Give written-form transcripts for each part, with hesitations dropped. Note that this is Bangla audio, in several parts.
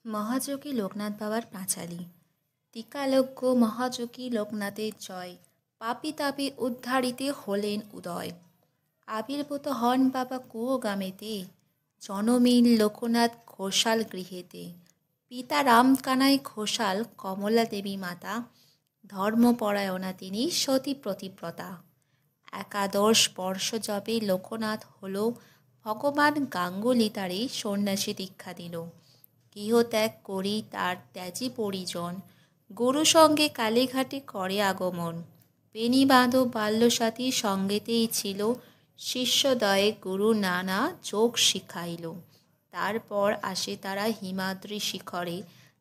মহাযোগী লোকনাথ বাবার পাঁচালী। টিকালজ্ঞ মহাযোগী লোকনাথের জয়, পাপী তাপী উদ্ধারিতে হলেন উদয়। আবির্ভূত হন বাবা কুয়োগ্রামেতে, জনমিন লোকনাথ ঘোষাল গৃহেতে। পিতা রামকানাই ঘোষাল কমলা দেবী মাতা, ধর্মপরায়ণা তিনি সতী প্রতিব্রতা। একাদশ বর্ষ যবে লোকনাথ হল, ভগবান গাঙ্গুলি তারে সন্ন্যাসী দীক্ষা দিল। গৃহত্যাগ করি তার ত্যাজি পরিজন, গুরু সঙ্গে কালীঘাটে করে আগমন। বেণীবাঁধব বাল্যসাথী সঙ্গেতেই ছিল, শিষ্যদয়ে গুরু নানা যোগ শিখাইল। তারপর আসে তারা হিমাদ্রি শিখরে,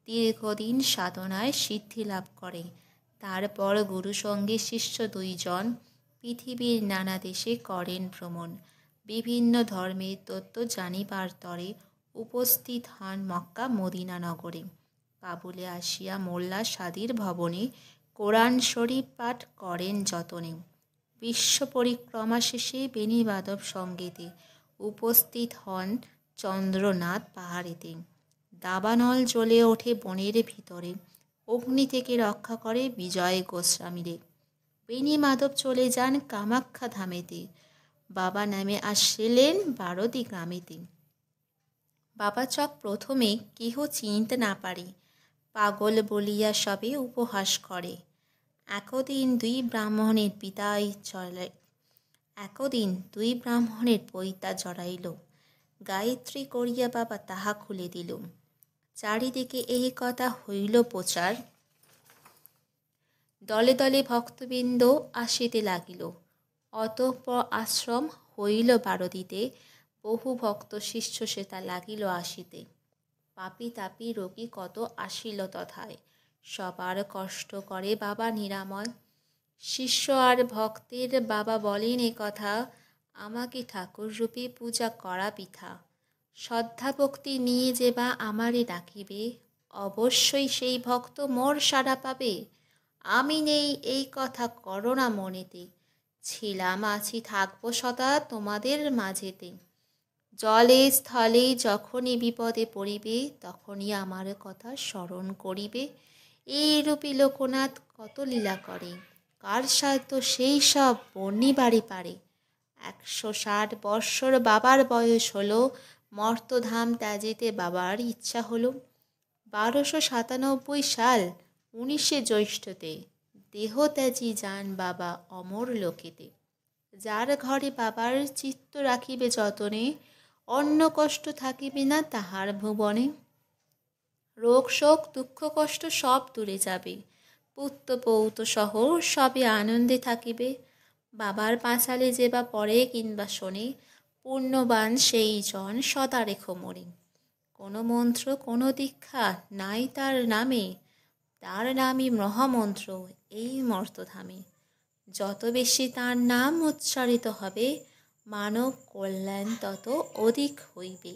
দীর্ঘদিন সাধনায় সিদ্ধি লাভ করে। তারপর গুরু সঙ্গে শিষ্য দুইজন, পৃথিবীর নানা দেশে করেন ভ্রমণ। বিভিন্ন ধর্মের তত্ত্ব জানিবার তরে, উপস্থিত হন মক্কা মদিনা নগরে। কাবুলে আসিয়া মোল্লা সাদির ভবনে, কোরআন শরীফ পাঠ করেন যতনে। বিশ্ব পরিক্রমা শেষে বেণীবাদব সঙ্গেতে, উপস্থিত হন চন্দ্রনাথ পাহাড়েতে। দাবানল জ্বলে ওঠে বনের ভিতরে, অগ্নি থেকে রক্ষা করে বিজয় গোস্বামীরে। বেণীমাধব চলে যান কামাখ্যা ধামেতে, বাবা নামে আসিলেন বারদি গ্রামেতে। বাবা চক প্রথমে কেহ চিনতে না পারে, পাগল বলিয়া সবে উপহাস করে। একদিন দুই ব্রাহ্মণের পৈতা জড়াইল, গায়ত্রী করিয়া বাবা তাহা খুলে দিল। চারিদিকে এই কথা হইল প্রচার, দলে দলে ভক্তবৃন্দ আসিতে লাগিল। অতঃপর আশ্রম হইল বারদিতে, বহু ভক্ত শিষ্য সেতা লাগিল আসিতে। পাপী তাপী রোগী কত আসিল তথায়, সবার কষ্ট করে বাবা নিরাময়। শিষ্য আর ভক্তের বাবা বলেন এ কথা, আমাকে ঠাকুররূপে পূজা করা বৃথা। শ্রদ্ধা ভক্তি নিয়ে যে বা আমারে ডাকিবে, অবশ্যই সেই ভক্ত মোর সাড়া পাবে। আমি নেই এই কথা করো না মনেতে, ছিলাম আছি থাকবো সদা তোমাদের মাঝেতে। জলে স্থলে যখনই বিপদে পড়িবে, তখনই আমার কথা স্মরণ করিবে। এইরূপী লোকনাথ কত লীলা করে, কার সাধ্য সেই সব বর্ণিবারে পারে। 160 বৎসর বাবার বয়স হলো, মর্তধাম ত্যাজিতে বাবার ইচ্ছা হলো। 1297 সাল 19শে জ্যৈষ্ঠতে, দেহ ত্যাজি যান বাবা অমর লোকেতে। যার ঘরে বাবার চিত্ত রাখিবে যতনে, অন্য কষ্ট থাকিবে না তাহার ভুবনে। রোগ শোক দুঃখ কষ্ট সব দূরে যাবে, পুত্র পৌত্র সহ সবে আনন্দে থাকিবে। বাবার পাঁচালে যে বা পড়ে কিংবা শোনে, পুণ্যবান সেই জন সদা রেখো মনে। কোনো মন্ত্র কোনো দীক্ষা নাই তার নামে, তার নামই মহামন্ত্র এই মর্তধামে। যত বেশি তার নাম উচ্চারিত হবে, মানব কল্যাণ তত অধিক হইবে।